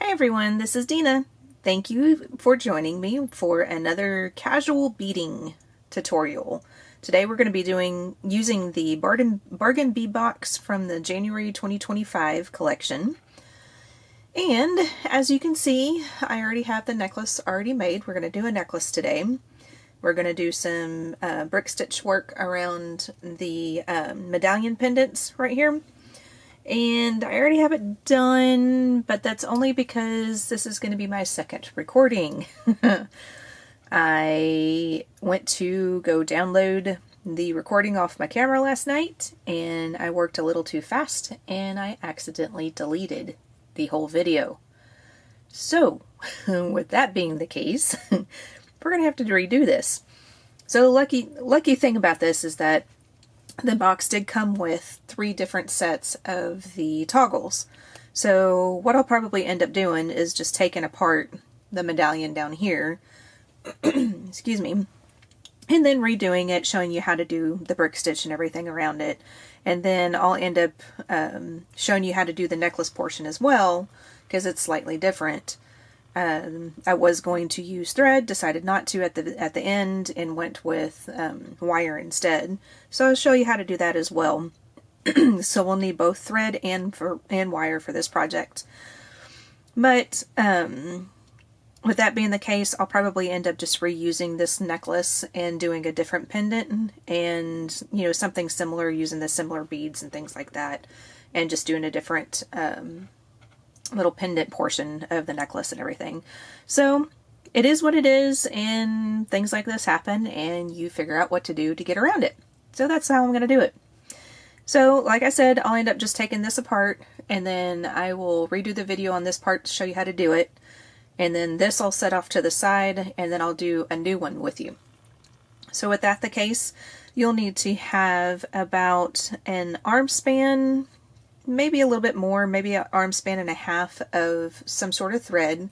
Hi everyone, this is Dina. Thank you for joining me for another casual beading tutorial. Today we're going to be using the bargain bead box from the January 2025 collection. And as you can see, I already have the necklace already made. We're going to do a necklace today. We're going to do some brick stitch work around the medallion pendants right here. And I already have it done, but that's only because this is going to be my second recording. I went to go download the recording off my camera last night, and I worked a little too fast, and I accidentally deleted the whole video. So, with that being the case, we're going to have to redo this. So lucky thing about this is that the box did come with 3 different sets of the toggles. So what I'll probably end up doing is just taking apart the medallion down here, excuse me, and then redoing it, showing you how to do the brick stitch and everything around it. And then I'll end up showing you how to do the necklace portion as well, because it's slightly different. I was going to use thread, decided not to at the end, and went with wire instead. So I'll show you how to do that as well. So we'll need both thread and wire for this project. But with that being the case, I'll probably end up just reusing this necklace and doing a different pendant, and something similar, using the similar beads and things like that, and just doing a different little pendant portion of the necklace and everything. So it is what it is, and things like this happen, and you figure out what to do to get around it. So that's how I'm going to do it. So like I said, I'll end up just taking this apart, and then I will redo the video on this part to show you how to do it, and then this I'll set off to the side, and then I'll do a new one with you. So with that the case, you'll need to have about an arm span, maybe a little bit more, maybe an arm span and a half of some sort of thread.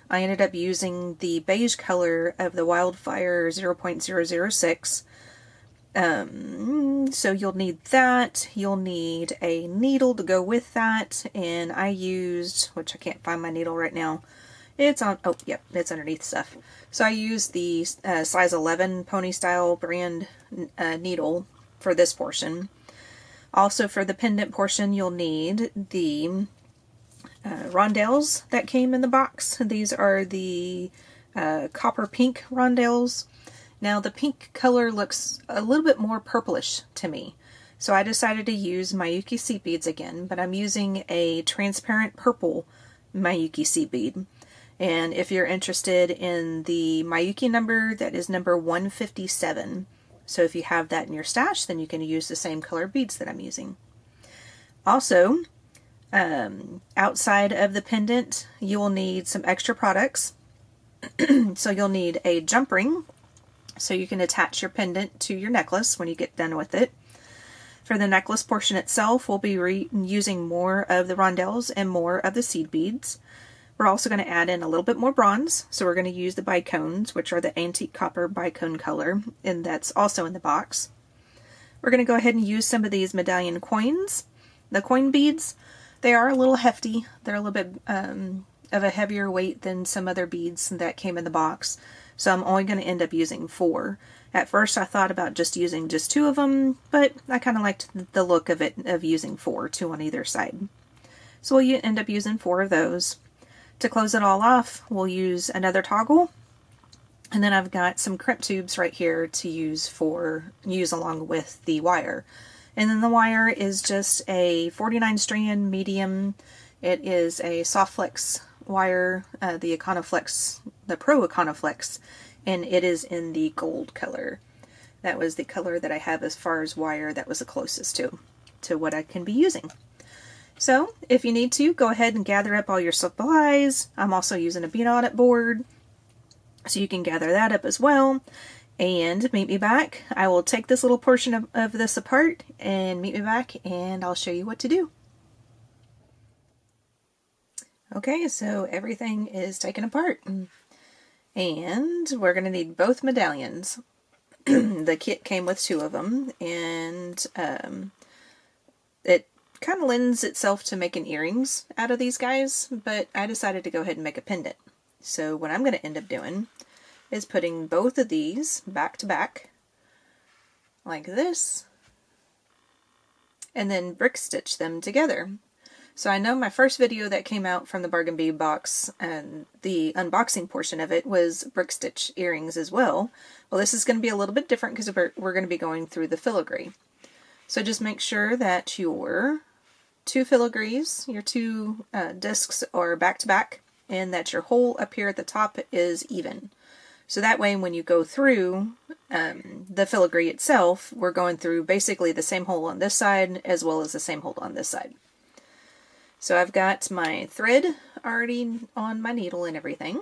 I ended up using the beige color of the Wildfire 0.006. So you'll need that. You'll need a needle to go with that, and I used, which I can't find my needle right now. It's on, oh, yep, it's underneath stuff. So I used the size 11 Pony Style brand needle for this portion. Also for the pendant portion, you'll need the rondelles that came in the box. These are the copper pink rondelles. Now the pink color looks a little bit more purplish to me, so I decided to use Miyuki seed beads again, but I'm using a transparent purple Miyuki seed bead. And if you're interested in the Miyuki number, that is number 157. So if you have that in your stash, then you can use the same color beads that I'm using. Also, outside of the pendant, you will need some extra products. So you'll need a jump ring, so you can attach your pendant to your necklace when you get done with it. For the necklace portion itself, we'll be using more of the rondelles and more of the seed beads. We're also going to add in a little bit more bronze, so we're going to use the bicones, which are the antique copper bicone color, and that's also in the box. We're going to go ahead and use some of these medallion coins. The coin beads, they are a little hefty. They're a little bit of a heavier weight than some other beads that came in the box, so I'm only going to end up using 4. At first I thought about just using just 2 of them, but I kind of liked the look of it, of using 4, 2 on either side. So we'll end up using 4 of those. To close it all off, we'll use another toggle, and then I've got some crimp tubes right here to use along with the wire. And then the wire is just a 49 strand medium. It is a soft flex wire, the Econoflex, the Pro Econoflex, and it is in the gold color. That was the color that I have as far as wire that was the closest to what I can be using. So, if you need to, go ahead and gather up all your supplies. I'm also using a Bead-On-It-Board, so you can gather that up as well. And meet me back. I will take this little portion of this apart, and meet me back, and I'll show you what to do. Okay, so everything is taken apart. And we're going to need both medallions. The kit came with 2 of them, and it kind of lends itself to making earrings out of these guys, but I decided to go ahead and make a pendant. So what I'm going to end up doing is putting both of these back to back like this, and then brick stitch them together. So I know my first video that came out from the Bargain Bead box, and the unboxing portion of it, was brick stitch earrings as well. Well, this is going to be a little bit different because we're going to be going through the filigree. So just make sure that your two filigrees, your two discs, are back to back, and that your hole up here at the top is even. So that way when you go through the filigree itself, we're going through basically the same hole on this side as well as the same hole on this side. So I've got my thread already on my needle and everything.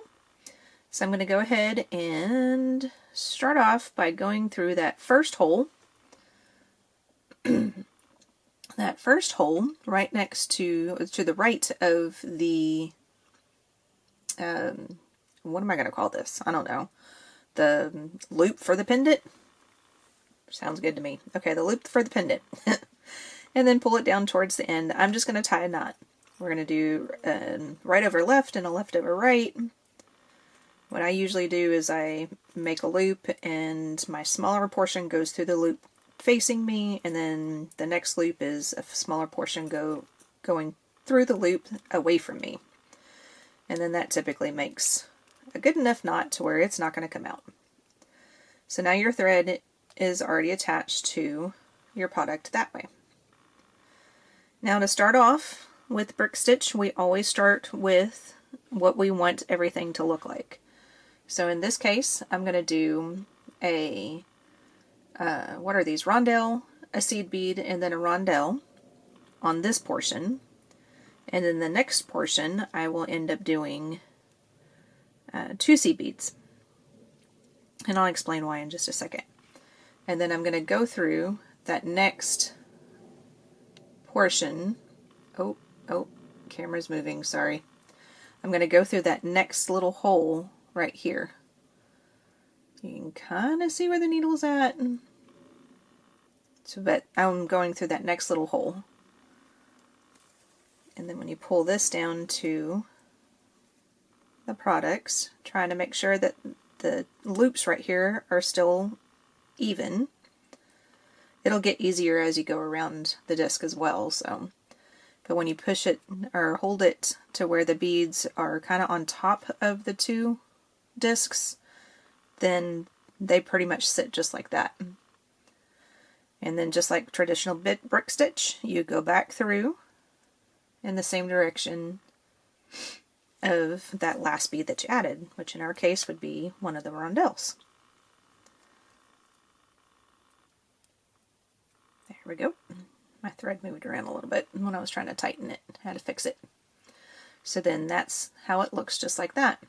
So I'm going to go ahead and start off by going through that first hole. That first hole right next to the right of the, what am I going to call this? I don't know. The loop for the pendant? Sounds good to me. Okay, the loop for the pendant. And then pull it down towards the end. I'm just going to tie a knot. We're going to do right over left and a left over right. What I usually do is I make a loop and my smaller portion goes through the loop facing me, and then the next loop is a smaller portion going through the loop away from me. And then that typically makes a good enough knot to where it's not going to come out. So now your thread is already attached to your product that way. Now to start off with brick stitch, we always start with what we want everything to look like. So in this case, I'm going to do a, what are these, rondelle, a seed bead, and then a rondelle on this portion. And then the next portion, I will end up doing 2 seed beads. And I'll explain why in just a second. And then I'm going to go through that next portion. Oh, camera's moving, sorry. I'm going to go through that next little hole right here. You can kind of see where the needle's at. So, but I'm going through that next little hole. And then when you pull this down to the products, trying to make sure that the loops right here are still even. It'll get easier as you go around the disc as well. So, but when you push it or hold it to where the beads are kind of on top of the 2 discs, then they pretty much sit just like that. And then just like traditional brick stitch, you go back through in the same direction of that last bead that you added, which in our case would be one of the rondelles. There we go. My thread moved around a little bit when I was trying to tighten it. I had to fix it. So then that's how it looks, just like that.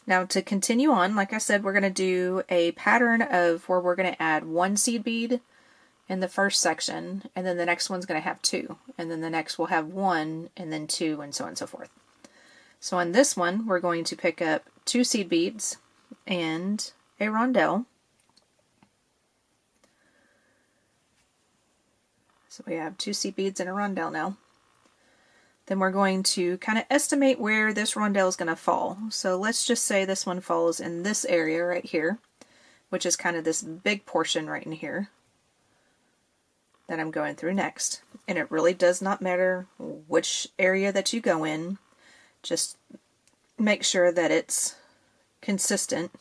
Now to continue on, like I said, we're going to do a pattern of where we're going to add 1 seed bead in the first section, and then the next one's going to have 2, and then the next will have 1, and then 2, and so on and so forth. So on this one, we're going to pick up 2 seed beads and a rondelle. So we have 2 seed beads and a rondelle now. Then we're going to kind of estimate where this rondelle is going to fall. So let's just say this one falls in this area right here, which is kind of this big portion right in here that I'm going through next. And it really does not matter which area that you go in. Just make sure that it's consistent,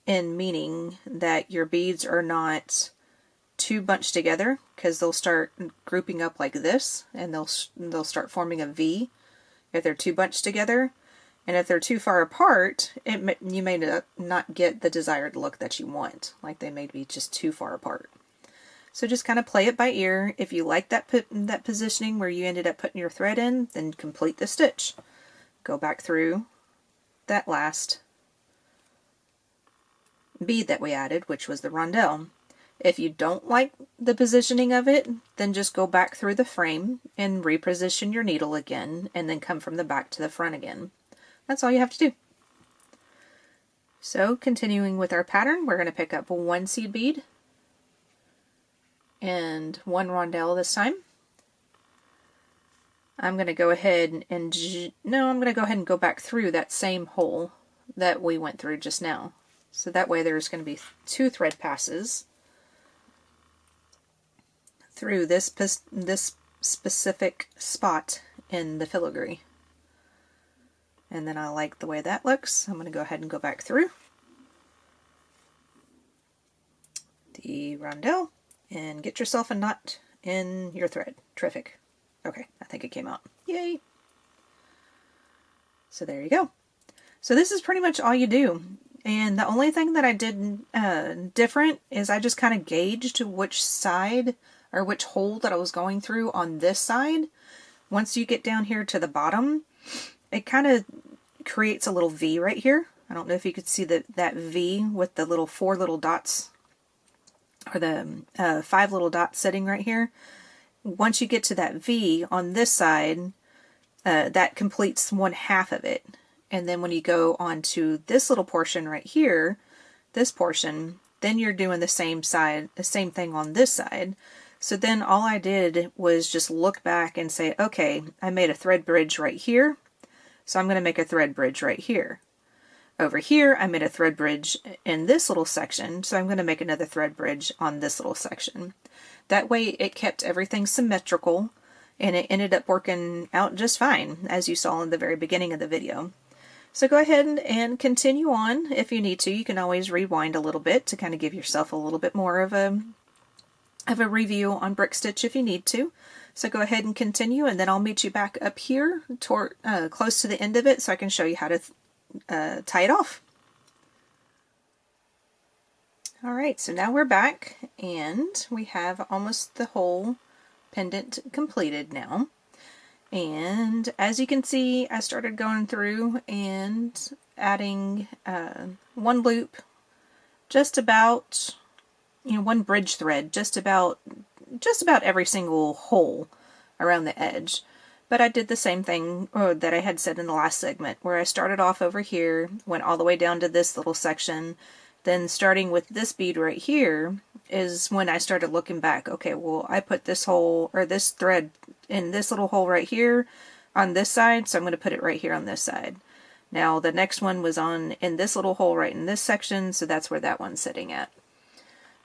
in meaning that your beads are not too bunched together, because they'll start grouping up like this, and they'll start forming a V if they're too bunched together. And if they're too far apart, you may not get the desired look that you want, like they may be just too far apart. So just kind of play it by ear. If you like that positioning where you ended up putting your thread in, then complete the stitch. Go back through that last bead that we added, which was the rondelle. If you don't like the positioning of it, then just go back through the frame and reposition your needle again, and then come from the back to the front again. That's all you have to do. So continuing with our pattern, we're going to pick up 1 seed bead and 1 rondelle this time. I'm going to go ahead and, no, I'm going to go ahead and go back through that same hole that we went through just now. So that way there's going to be 2 thread passes through this specific spot in the filigree. And then I like the way that looks. I'm going to go ahead and go back through the rondelle and get yourself a knot in your thread. Terrific. Okay, I think it came out. Yay! So there you go. So this is pretty much all you do. And the only thing that I did different is I just kind of gauged which side or which hole that I was going through on this side. Once you get down here to the bottom, it kind of creates a little V right here. I don't know if you could see that V with the little 4 little dots, or the 5 little dots sitting right here. Once you get to that V on this side, that completes 1/2 of it. And then when you go on to this little portion right here, this portion, then you're doing the same thing on this side. So then all I did was just look back and say, okay, I made a thread bridge right here, so I'm going to make a thread bridge right here. Over here, I made a thread bridge in this little section, so I'm going to make another thread bridge on this little section. That way it kept everything symmetrical, and it ended up working out just fine, as you saw in the very beginning of the video. So go ahead and continue on if you need to. You can always rewind a little bit to kind of give yourself a little bit more of a review on brick stitch if you need to. So go ahead and continue, and then I'll meet you back up here toward close to the end of it so I can show you how to tie it off. Alright, so now we're back and we have almost the whole pendant completed now. And as you can see, I started going through and adding 1 loop, just about, one bridge thread, just about every single hole around the edge. But I did the same thing that I had said in the last segment, where I started off over here, went all the way down to this little section, then starting with this bead right here is when I started looking back. Okay, well, I put this hole, or this thread, in this little hole right here on this side, so I'm going to put it right here on this side. Now the next one was in this little hole right in this section, so that's where that one's sitting at.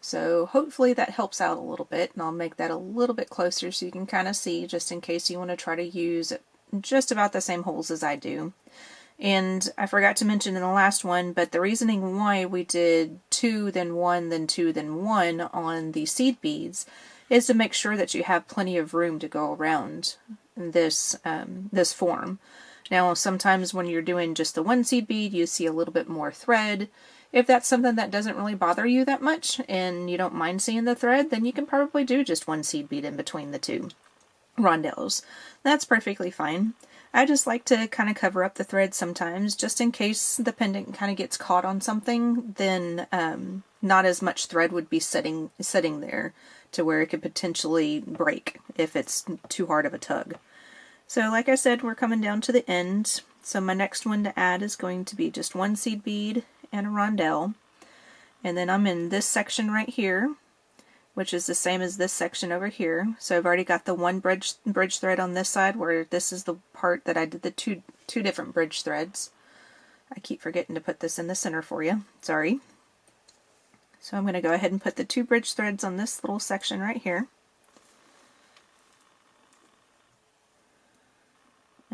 So hopefully that helps out a little bit, and I'll make that a little bit closer so you can kind of see, just in case you want to try to use just about the same holes as I do. And I forgot to mention in the last one, but the reasoning why we did 2, then 1, then 2, then 1 on the seed beads is to make sure that you have plenty of room to go around this this form. Now sometimes when you're doing just the 1 seed bead, you see a little bit more thread. If that's something that doesn't really bother you that much and you don't mind seeing the thread, then you can probably do just 1 seed bead in between the 2 rondelles. That's perfectly fine. I just like to kind of cover up the thread sometimes, just in case the pendant kind of gets caught on something, then not as much thread would be sitting there to where it could potentially break if it's too hard of a tug. So like I said, we're coming down to the end. So my next one to add is going to be just 1 seed bead and a rondelle. And then I'm in this section right here, which is the same as this section over here. So I've already got the 1 bridge thread on this side, where this is the part that I did the two different bridge threads. I keep forgetting to put this in the center for you. Sorry. So I'm going to go ahead and put the 2 bridge threads on this little section right here.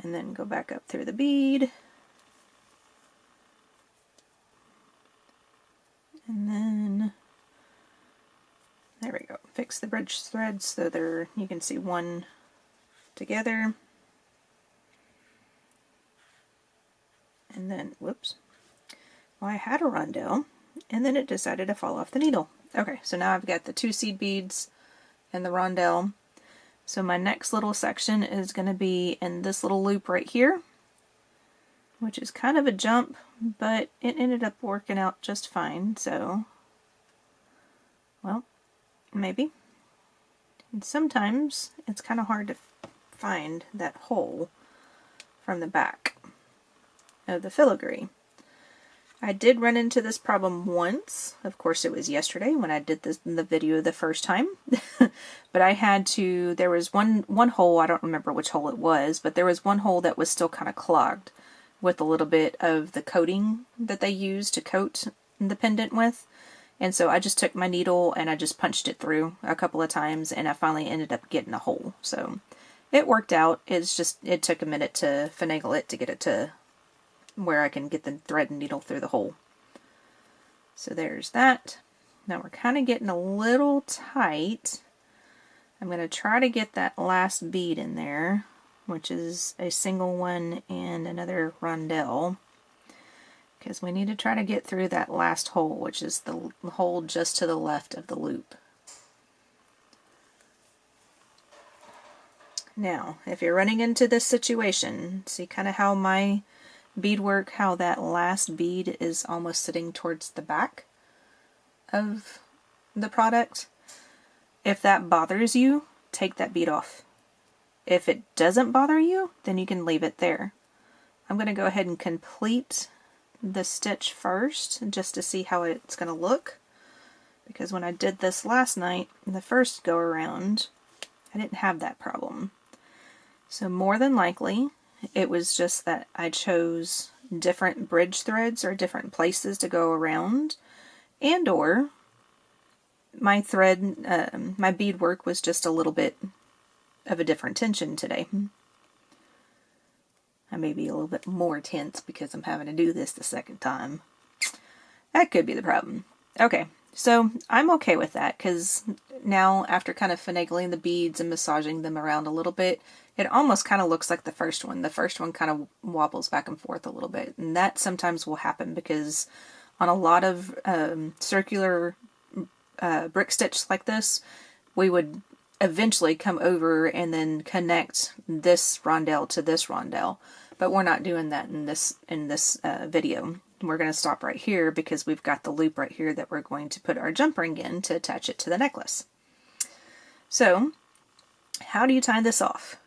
And then go back up through the bead. And then, there we go. Fix the bridge threads so you can see 1 together. And then, whoops. Well, I had a rondelle, and then it decided to fall off the needle. Okay, so now I've got the 2 seed beads and the rondelle. So my next little section is going to be in this little loop right here, which is kind of a jump, but it ended up working out just fine, so, well, maybe. And sometimes it's kind of hard to find that hole from the back of the filigree. I did run into this problem once. Of course, it was yesterday when I did this in the video the first time. But I had to, there was one hole, I don't remember which hole it was, but there was one hole that was still kind of clogged with a little bit of the coating that they use to coat the pendant with. And so I just took my needle and I just punched it through a couple of times, and I finally ended up getting a hole. So it worked out. It's just, it took a minute to finagle it to get it to where I can get the thread and needle through the hole. So there's that. Now we're kind of getting a little tight. I'm going to try to get that last bead in there, which is a single one and another rondelle, because we need to try to get through that last hole, which is the hole just to the left of the loop. Now, if you're running into this situation, see kind of how my beadwork, how that last bead is almost sitting towards the back of the product. If that bothers you, take that bead off. If it doesn't bother you, then you can leave it there. I'm going to go ahead and complete the stitch first just to see how it's going to look, because when I did this last night, the first go around, I didn't have that problem. So more than likely it was just that I chose different bridge threads or different places to go around, and or my thread, my beadwork was just a little bit of a different tension today. I may be a little bit more tense because I'm having to do this the second time. That could be the problem. Okay, so I'm okay with that, because now after kind of finagling the beads and massaging them around a little bit, it almost kind of looks like the first one. The first one kind of wobbles back and forth a little bit, and that sometimes will happen because on a lot of circular brick stitch like this, we would eventually come over and then connect this rondelle to this rondelle, but we're not doing that in this video. We're going to stop right here because we've got the loop right here that we're going to put our jump ring in to attach it to the necklace. So how do you tie this off?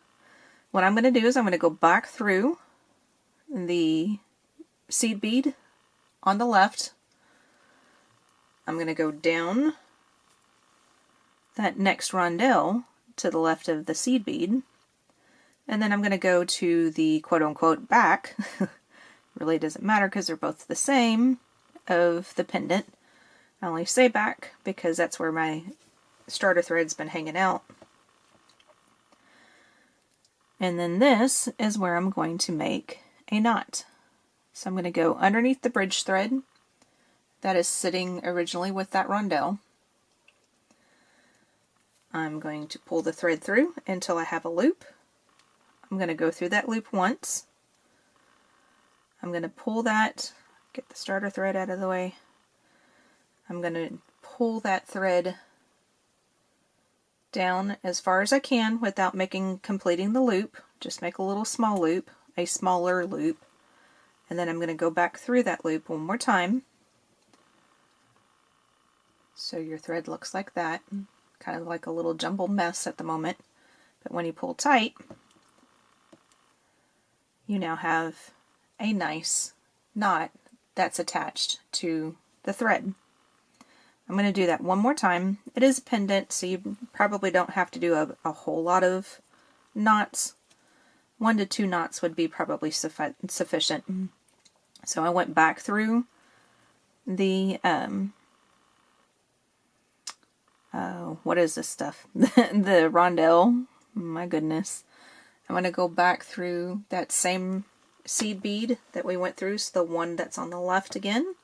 What I'm going to do is I'm going to go back through the seed bead on the left. I'm going to go down that next rondelle to the left of the seed bead, and then I'm going to go to the quote-unquote back, really doesn't matter because they're both the same, of the pendant. I only say back because that's where my starter thread's been hanging out. And then this is where I'm going to make a knot. So I'm going to go underneath the bridge thread that is sitting originally with that rondelle. I'm going to pull the thread through until I have a loop. I'm going to go through that loop once. I'm going to pull that, get the starter thread out of the way. I'm going to pull that thread down as far as I can without completing the loop. Just make a little small loop, a smaller loop, and then I'm going to go back through that loop one more time. So your thread looks like that, kind of like a little jumbled mess at the moment, but when you pull tight, you now have a nice knot that's attached to the thread. I'm going to do that one more time. It is a pendant, so you probably don't have to do a whole lot of knots. 1 to 2 knots would be probably sufficient. So I went back through the, what is this stuff? The rondelle. My goodness. I'm going to go back through that same seed bead that we went through, so the one that's on the left again.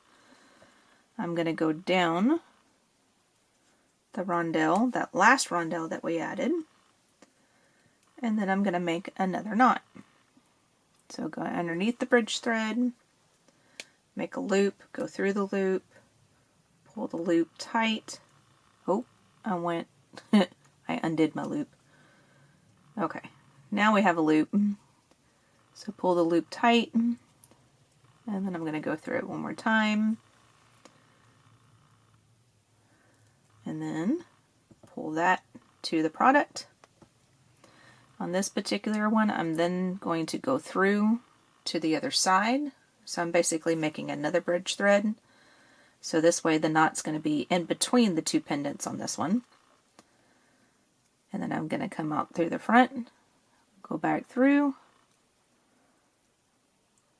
I'm going to go down the rondelle, that last rondelle that we added, and then I'm going to make another knot. So go underneath the bridge thread, make a loop, go through the loop, pull the loop tight. Oh, I undid my loop. Okay, now we have a loop. So pull the loop tight, and then I'm going to go through it one more time. And then pull that to the product. On this particular one, I'm then going to go through to the other side So I'm basically making another bridge thread. So this way the knot's going to be in between the two pendants on this one. And then I'm going to come out through the front, go back through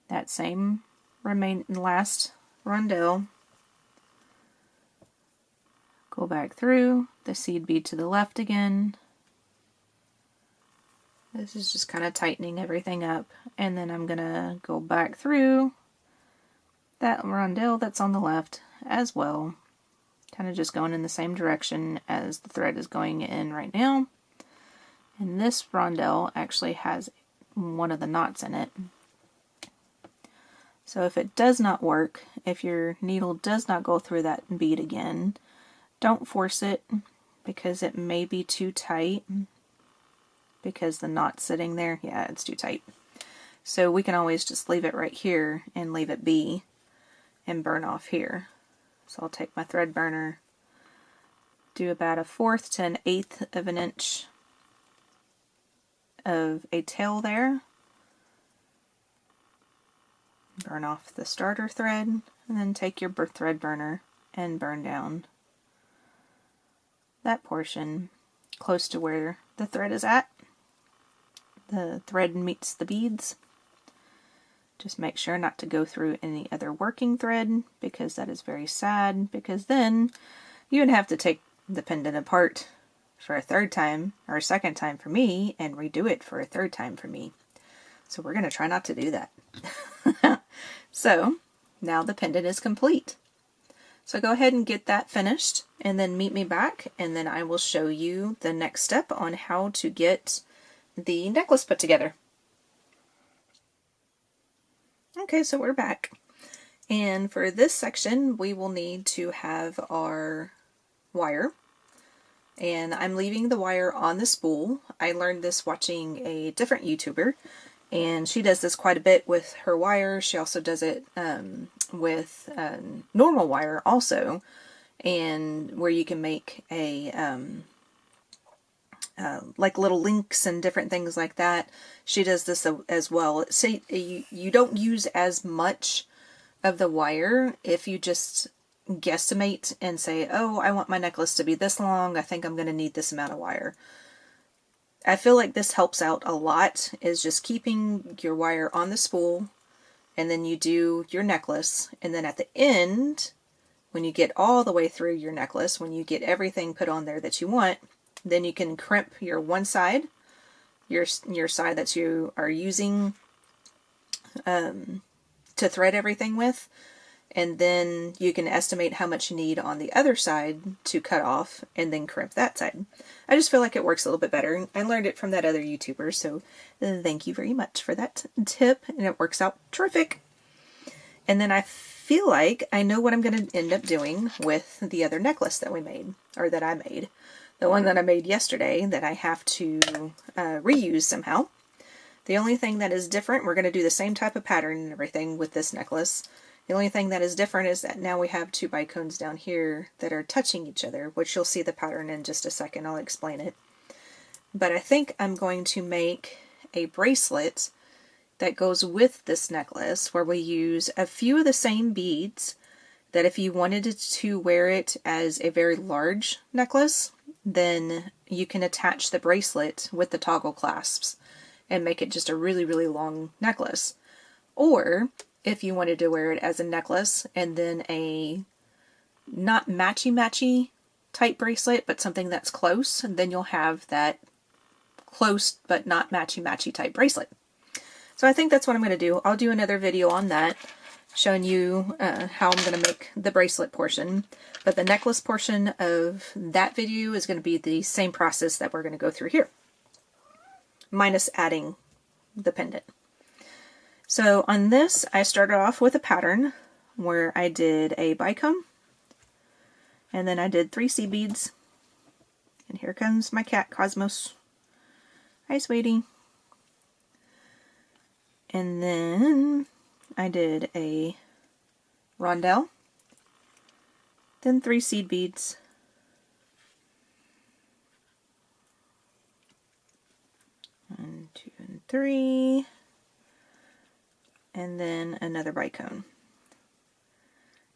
that same last rondelle, go back through the seed bead to the left again. This is just kind of tightening everything up, and then I'm going to go back through that rondelle that's on the left as well, kind of just going in the same direction as the thread is going in right now. And this rondelle actually has one of the knots in it. So if it does not work, if your needle does not go through that bead again, don't force it, because it may be too tight, because the knot's sitting there. Yeah, it's too tight. So we can always just leave it right here and leave it be and burn off here. So I'll take my thread burner, do about 1/4 to 1/8 of an inch of a tail there, burn off the starter thread, and then take your thread burner and burn down that portion close to where the thread is at. The thread meets the beads. Just make sure not to go through any other working thread, because that is very sad, because then you would have to take the pendant apart for a third time, or a second time for me, and redo it for a third time for me. So we're going to try not to do that. So now the pendant is complete. So go ahead and get that finished, and then meet me back, and then I will show you the next step on how to get the necklace put together. Okay, so we're back. And for this section, we will need to have our wire. And I'm leaving the wire on the spool. I learned this watching a different YouTuber, and she does this quite a bit with her wire. She also does it with normal wire also, and where you can make a like little links and different things like that. She does this as well. So you don't use as much of the wire if you just guesstimate and say, oh, I want my necklace to be this long, I think I'm going to need this amount of wire. I feel like this helps out a lot, is just keeping your wire on the spool, and then you do your necklace, and then at the end, when you get all the way through your necklace, when you get everything put on there that you want, then you can crimp your one side, your side that you are using to thread everything with, and then you can estimate how much you need on the other side to cut off, and then crimp that side. I just feel like it works a little bit better. I learned it from that other YouTuber, so thank you very much for that tip, and it works out terrific. And then I feel like I know what I'm going to end up doing with the other necklace that we made, or that I made. The one that I made yesterday that I have to reuse somehow. The only thing that is different, we're going to do the same type of pattern and everything with this necklace. The only thing that is different is that now we have two bicones down here that are touching each other, which you'll see the pattern in just a second. I'll explain it. But I think I'm going to make a bracelet that goes with this necklace, where we use a few of the same beads, that if you wanted to wear it as a very large necklace, then you can attach the bracelet with the toggle clasps and make it just a really, really long necklace. Or if you wanted to wear it as a necklace and then a not matchy-matchy type bracelet, but something that's close, then you'll have that close but not matchy-matchy type bracelet. So I think that's what I'm going to do. I'll do another video on that, showing you how I'm going to make the bracelet portion. But the necklace portion of that video is going to be the same process that we're going to go through here, minus adding the pendant. So on this, I started off with a pattern where I did a bicone, and then I did 3 seed beads. And here comes my cat, Cosmos. Hi, sweetie. And then I did a rondelle, then 3 seed beads, one, two, and 3, and then another bicone.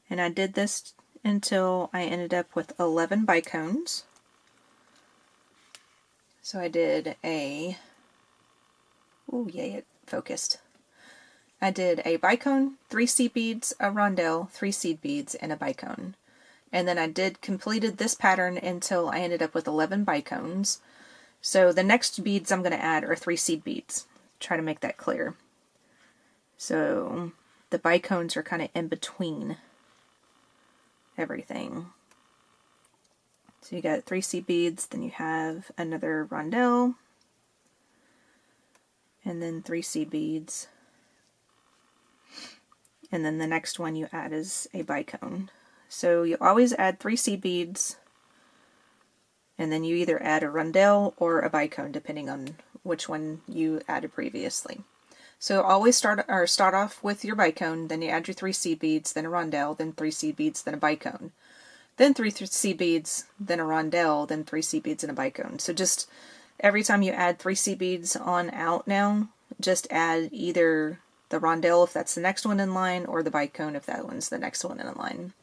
And I did this until I ended up with 11 bicones. So I did a, oh yay, it focused. I did a bicone, 3 seed beads, a rondelle, 3 seed beads, and a bicone. And then I completed this pattern until I ended up with 11 bicones. So the next beads I'm going to add are 3 seed beads. Try to make that clear. So the bicones are kind of in between everything. So you got 3 seed beads, then you have another rondelle, and then 3 seed beads. And then the next one you add is a bicone. So you always add 3 seed beads, and then you either add a rondelle or a bicone depending on which one you added previously. So always start off with your bicone, then you add your 3 seed beads, then a rondelle, then 3 seed beads, then a bicone. Then 3 seed beads, then a rondelle, then 3 seed beads and a bicone. So just every time you add 3 seed beads on out now, just add either the rondelle if that's the next one in line, or the bicone if that one's the next one in line.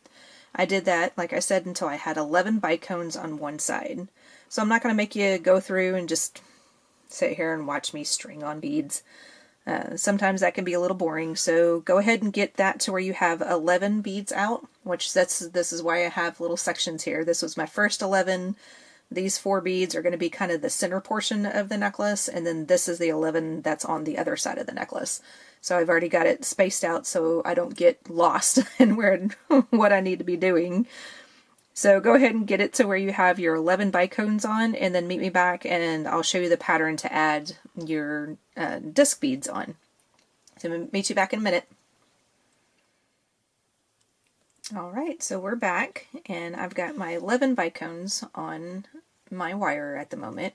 I did that, like I said, until I had 11 bicones on one side. So I'm not going to make you go through and just sit here and watch me string on beads. Sometimes that can be a little boring, so go ahead and get that to where you have 11 beads out, which this is why I have little sections here. This was my first 11. These 4 beads are going to be kind of the center portion of the necklace, and then this is the 11 that's on the other side of the necklace. So I've already got it spaced out so I don't get lost in what I need to be doing. So go ahead and get it to where you have your 11 bicones on, and then meet me back and I'll show you the pattern to add your disc beads on. So meet you back in a minute. Alright, so we're back, and I've got my 11 bicones on my wire at the moment,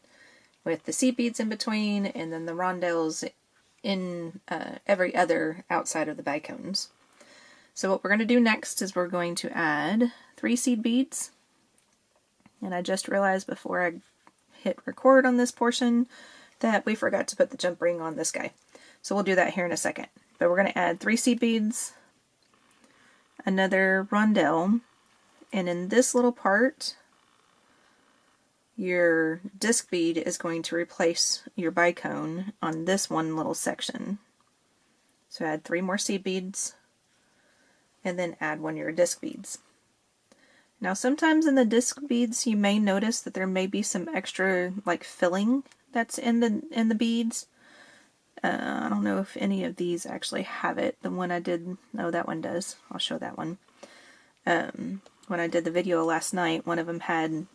with the seed beads in between, and then the rondelles in every other outside of the bicones. So what we're going to do next is we're going to add 3 seed beads, and I just realized before I hit record on this portion that we forgot to put the jump ring on this guy. So we'll do that here in a second. But we're going to add 3 seed beads, another rondelle, and in this little part your disc bead is going to replace your bicone on this one little section. So add 3 more seed beads, and then add 1 of your disc beads. Now sometimes in the disc beads you may notice that there may be some extra like filling that's in the beads. I don't know if any of these actually have it. The one I did, no, that one does. I'll show that one. When I did the video last night, one of them had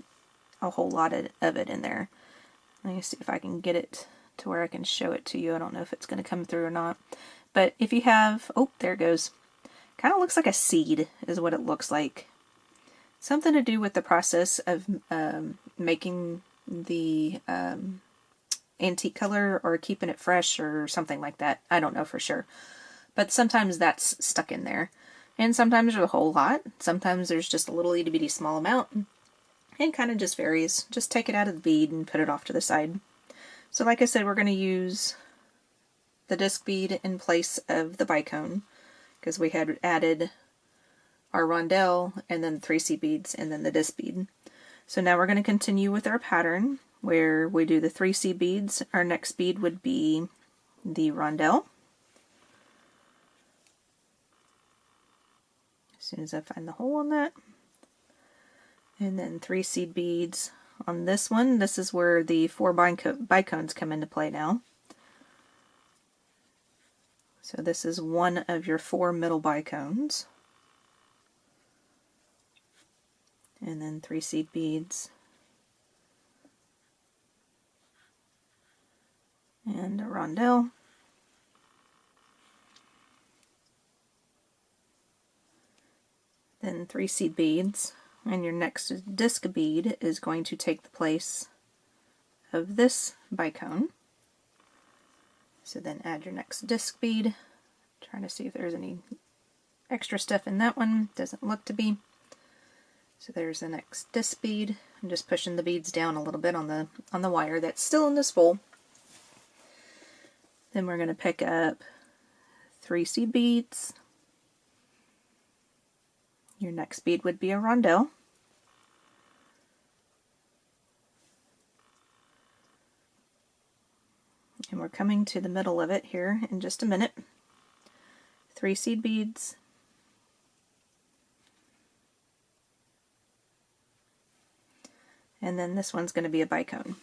a whole lot of it in there. Let me see if I can get it to where I can show it to you. I don't know if it's going to come through or not. But if you have, oh, there it goes. Kind of looks like a seed is what it looks like. Something to do with the process of making the antique color or keeping it fresh or something like that. I don't know for sure. But sometimes that's stuck in there. And sometimes there's a whole lot. Sometimes there's just a little itty bitty small amount. It kind of just varies. Just take it out of the bead and put it off to the side. So like I said, we're going to use the disc bead in place of the bicone, because we had added our rondelle and then 3 seed beads and then the disc bead. So now we're going to continue with our pattern where we do the 3 seed beads. Our next bead would be the rondelle. As soon as I find the hole on that. And then 3 seed beads on this one. This is where the 4 bicones come into play now. So this is one of your 4 middle bicones. And then 3 seed beads. And a rondelle. Then 3 seed beads. And your next disc bead is going to take the place of this bicone. So then add your next disc bead. Trying to see if there's any extra stuff in that one. Doesn't look to be. So there's the next disc bead. I'm just pushing the beads down a little bit on the wire that's still in this spool. Then we're going to pick up 3 seed beads. Your next bead would be a rondelle. And we're coming to the middle of it here in just a minute. 3 seed beads. And then this one's going to be a bicone.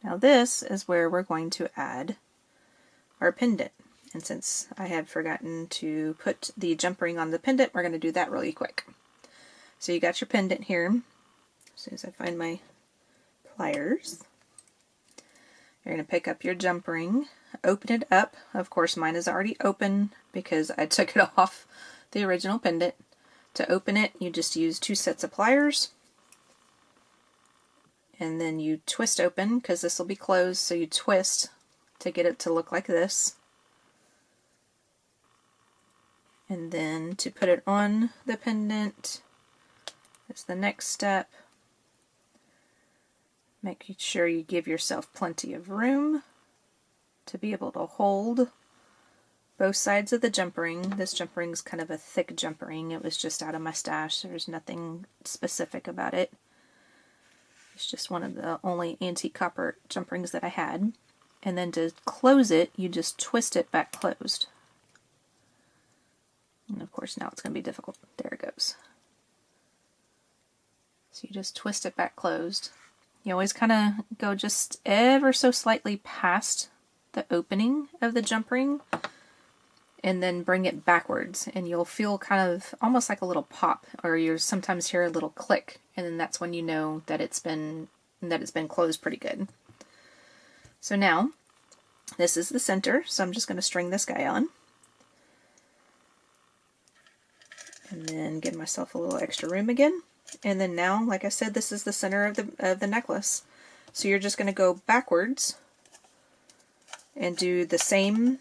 Now this is where we're going to add our pendant. And since I had forgotten to put the jump ring on the pendant, we're going to do that really quick. So you got your pendant here. As soon as I find my pliers, you're going to pick up your jump ring, open it up. Of course mine is already open because I took it off the original pendant. To open it, you just use 2 sets of pliers. And then you twist open, because this will be closed, so you twist to get it to look like this. And then to put it on the pendant is the next step. Make sure you give yourself plenty of room to be able to hold both sides of the jump ring. This jump ring is kind of a thick jump ring. It was just out of my stash. There's nothing specific about it. It's just one of the only antique copper jump rings that I had. And then to close it, you just twist it back closed. And of course now it's going to be difficult. There it goes. So you just twist it back closed. You always kind of go just ever so slightly past the opening of the jump ring and then bring it backwards, and you'll feel kind of almost like a little pop, or you'll sometimes hear a little click, and then that's when you know that it's been closed pretty good. So now this is the center, so I'm just going to string this guy on and then give myself a little extra room again. And then now, like I said, this is the center of the necklace. So you're just going to go backwards and do the same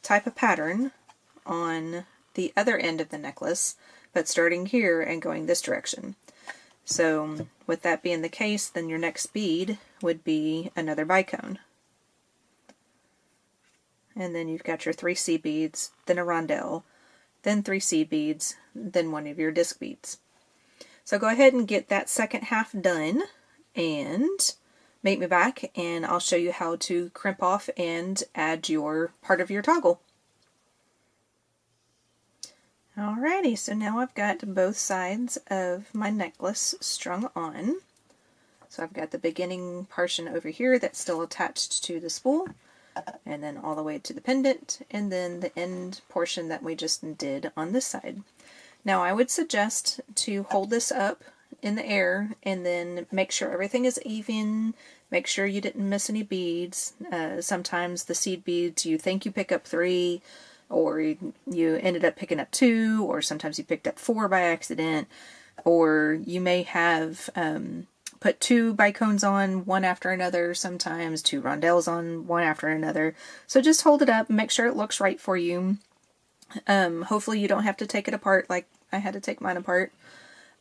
type of pattern on the other end of the necklace, but starting here and going this direction. So with that being the case, then your next bead would be another bicone. And then you've got your 3 seed beads, then a rondelle, then 3 seed beads, then one of your disc beads. So go ahead and get that second half done and meet me back, and I'll show you how to crimp off and add your part of your toggle. Alrighty, so now I've got both sides of my necklace strung on. So I've got the beginning portion over here that's still attached to the spool, and then all the way to the pendant, and then the end portion that we just did on this side. Now I would suggest to hold this up in the air and then make sure everything is even, make sure you didn't miss any beads. Sometimes the seed beads, you think you pick up 3, or you ended up picking up 2, or sometimes you picked up 4 by accident, or you may have put 2 bicones on one after another, sometimes 2 rondelles on one after another. So just hold it up and make sure it looks right for you. Hopefully you don't have to take it apart like I had to take mine apart,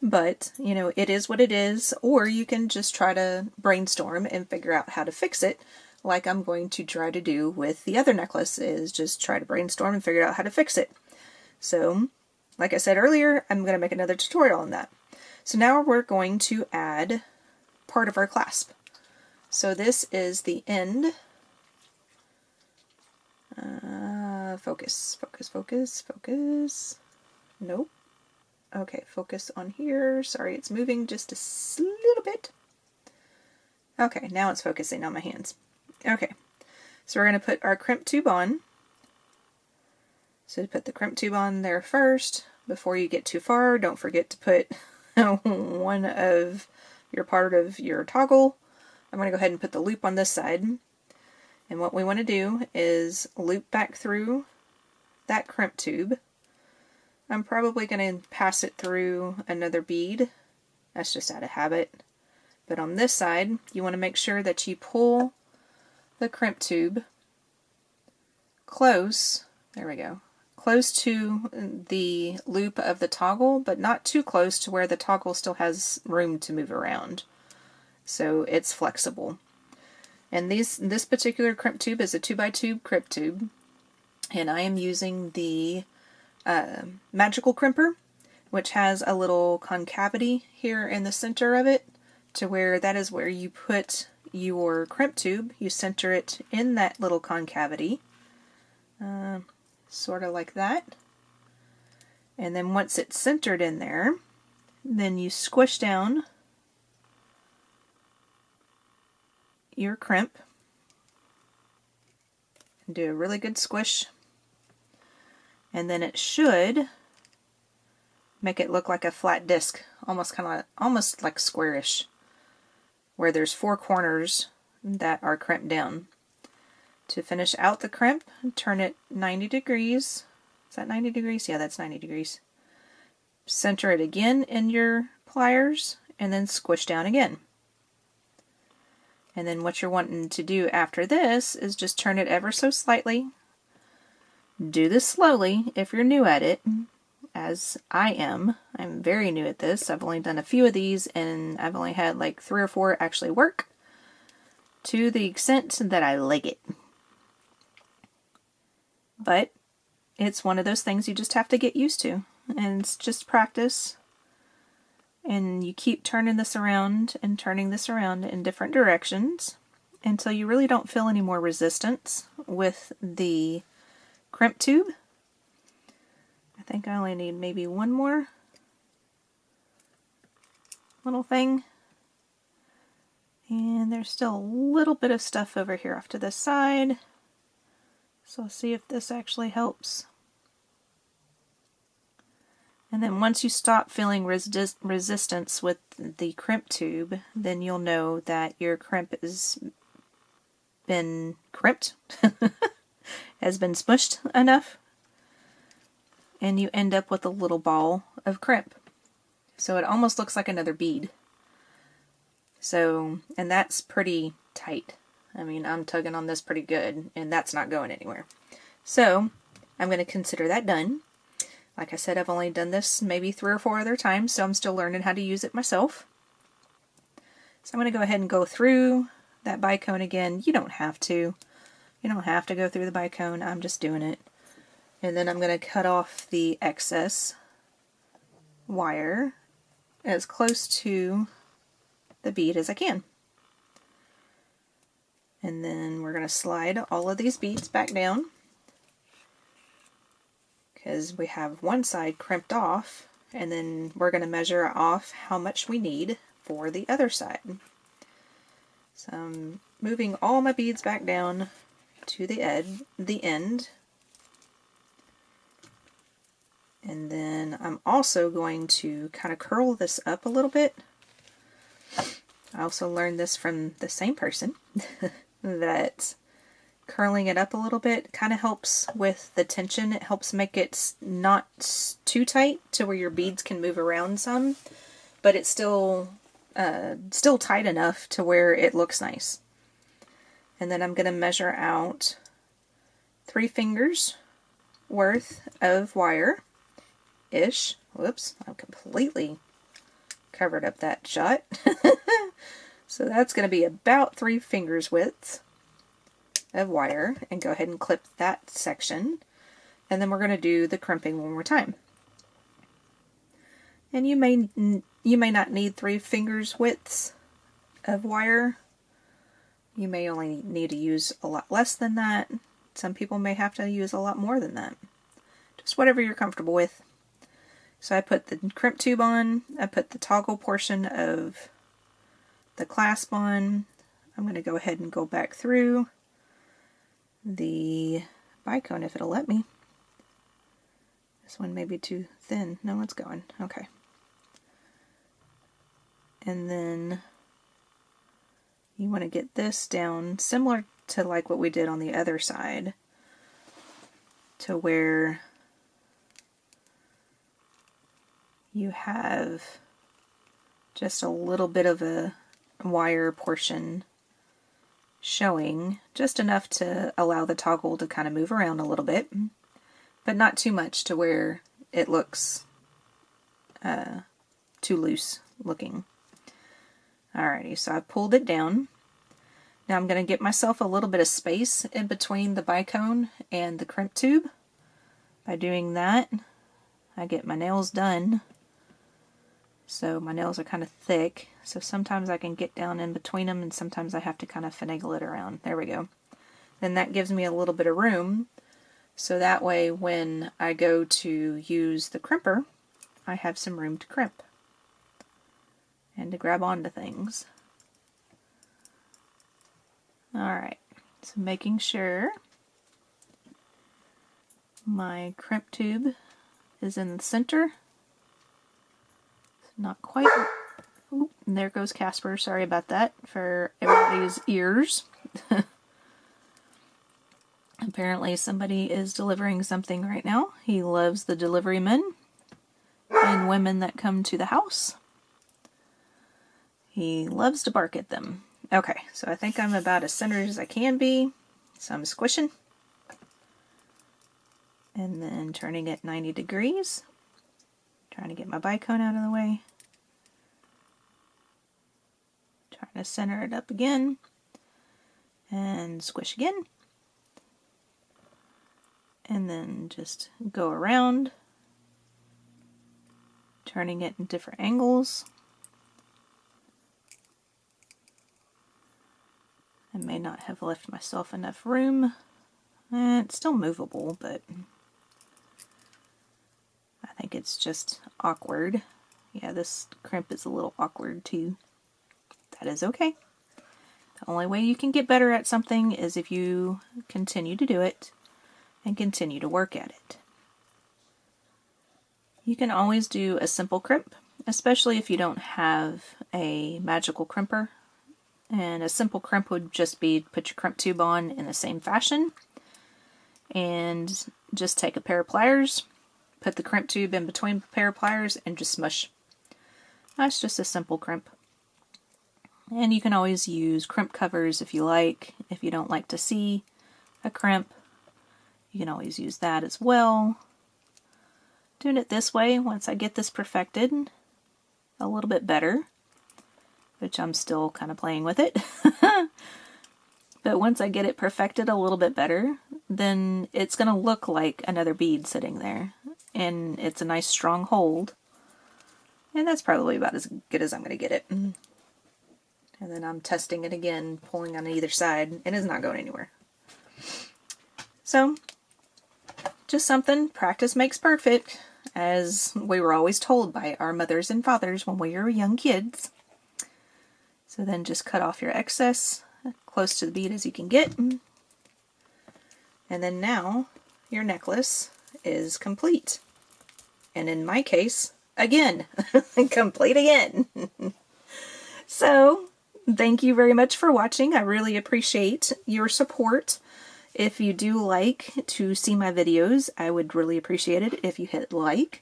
but you know, it is what it is, or you can just try to brainstorm and figure out how to fix it, like I'm going to try to do with the other necklace, is just try to brainstorm and figure out how to fix it. So like I said earlier, I'm going to make another tutorial on that. So now we're going to add part of our clasp. So this is the end. Focus, focus, focus, focus. Nope. Okay, focus on here. Sorry, it's moving just a little bit. Okay, now it's focusing on my hands. Okay, so we're going to put our crimp tube on. So put the crimp tube on there first. Before you get too far, don't forget to put one of your part of your toggle. I'm going to go ahead and put the loop on this side. And what we want to do is loop back through that crimp tube. I'm probably going to pass it through another bead. That's just out of habit. But on this side, you want to make sure that you pull the crimp tube close, there we go, close to the loop of the toggle, but not too close to where the toggle still has room to move around. So it's flexible. And this particular crimp tube is a 2x2 crimp tube. And I am using the magical crimper, which has a little concavity here in the center of it, to where that is where you put your crimp tube. You center it in that little concavity, sort of like that. And then once it's centered in there, then you squish down your crimp and do a really good squish. And then it should make it look like a flat disc, almost like squarish, where there's 4 corners that are crimped down. To finish out the crimp, turn it 90 degrees. Is that 90 degrees? Yeah, that's 90 degrees. Center it again in your pliers and then squish down again. And then what you're wanting to do after this is just turn it ever so slightly. Do this slowly if you're new at it, as I am. I'm very new at this. I've only done a few of these and I've only had like 3 or 4 actually work to the extent that I like it. But it's one of those things you just have to get used to, and it's just practice. And you keep turning this around and turning this around in different directions until you really don't feel any more resistance with the crimp tube. I think I only need maybe one more little thing. And there's still a little bit of stuff over here off to the side. So I'll see if this actually helps. And then once you stop feeling resistance with the crimp tube, then you'll know that your crimp has been crimped, has been smushed enough, and you end up with a little ball of crimp. So it almost looks like another bead. So, and that's pretty tight. I mean, I'm tugging on this pretty good, and that's not going anywhere. So, I'm going to consider that done. Like I said, I've only done this maybe 3 or 4 other times, so I'm still learning how to use it myself. So I'm going to go ahead and go through that bicone again. You don't have to. You don't have to go through the bicone. I'm just doing it. And then I'm going to cut off the excess wire as close to the bead as I can. And then we're going to slide all of these beads back down, because we have one side crimped off, and then we're going to measure off how much we need for the other side. So I'm moving all my beads back down to the end. And then I'm also going to kind of curl this up a little bit. I also learned this from the same person, that curling it up a little bit kind of helps with the tension. It helps make it not too tight to where your beads can move around some, but it's still tight enough to where it looks nice. And then I'm going to measure out 3 fingers worth of wire-ish. Whoops, I completely covered up that shot. So that's going to be about 3 fingers width of wire, and go ahead and clip that section. And then we're going to do the crimping one more time. And you may not need 3 fingers widths of wire. You may only need to use a lot less than that. Some people may have to use a lot more than that. Just whatever you're comfortable with. So I put the crimp tube on, I put the toggle portion of the clasp on. I'm going to go ahead and go back through the bicone if it'll let me. This one may be too thin. No, it's going. Okay. And then you want to get this down similar to like what we did on the other side, to where you have just a little bit of a wire portion showing, just enough to allow the toggle to kind of move around a little bit, but not too much to where it looks too loose looking. Alrighty, so I pulled it down. Now I'm going to get myself a little bit of space in between the bicone and the crimp tube. By doing that, I get my nails done. So my nails are kind of thick, so sometimes I can get down in between them and sometimes I have to kind of finagle it around. There we go. Then that gives me a little bit of room, so that way when I go to use the crimper, I have some room to crimp and to grab onto things. Alright, so making sure my crimp tube is in the center. Not quite. Ooh, and there goes Casper. Sorry about that for everybody's ears. Apparently somebody is delivering something right now. He loves the delivery men and women that come to the house. He loves to bark at them. Okay, so I think I'm about as centered as I can be. So I'm squishing. And then turning it 90 degrees. Trying to get my bicone out of the way. Trying to center it up again. And squish again. And then just go around. Turning it in different angles. I may not have left myself enough room. It's still movable, but I think it's just awkward. Yeah, this crimp is a little awkward too. That is okay. The only way you can get better at something is if you continue to do it and continue to work at it. You can always do a simple crimp, especially if you don't have a magical crimper. And a simple crimp would just be put your crimp tube on in the same fashion and just take a pair of pliers, put the crimp tube in between a pair of pliers and just smush. That's just a simple crimp. And you can always use crimp covers if you like. If you don't like to see a crimp, you can always use that as well. Doing it this way, once I get this perfected a little bit better, which I'm still kind of playing with it, but once I get it perfected a little bit better, then it's going to look like another bead sitting there. And it's a nice strong hold. And that's probably about as good as I'm going to get it. And then I'm testing it again, pulling on either side, and it's not going anywhere. So, just something, practice makes perfect, as we were always told by our mothers and fathers when we were young kids. So then just cut off your excess, close to the bead as you can get. And then now, your necklace is complete. And in my case, again, complete again. So, thank you very much for watching. I really appreciate your support. If you do like to see my videos, I would really appreciate it if you hit like.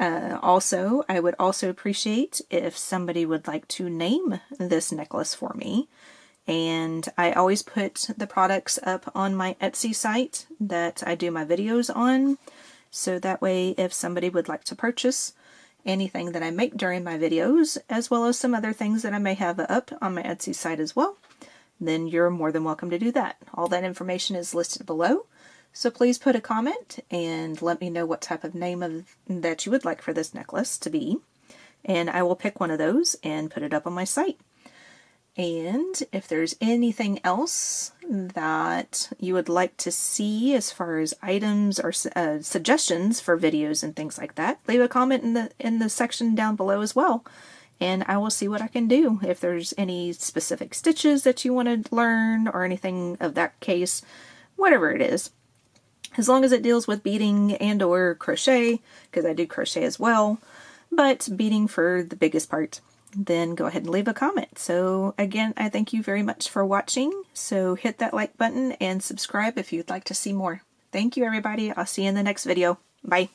Also, I would also appreciate if somebody would like to name this necklace for me. And I always put the products up on my Etsy site that I do my videos on. So that way, if somebody would like to purchase anything that I make during my videos, as well as some other things that I may have up on my Etsy site as well, then you're more than welcome to do that. All that information is listed below. So please put a comment and let me know what type of name that you would like for this necklace to be. And I will pick one of those and put it up on my site. And if there's anything else that you would like to see as far as items or suggestions for videos and things like that, leave a comment in the section down below as well. And I will see what I can do. If there's any specific stitches that you want to learn or anything of that case, whatever it is. As long as it deals with beading and or crochet, because I do crochet as well, but beading for the biggest part, then go ahead and leave a comment. So again, I thank you very much for watching. So hit that like button and subscribe if you'd like to see more. Thank you everybody. I'll see you in the next video. Bye.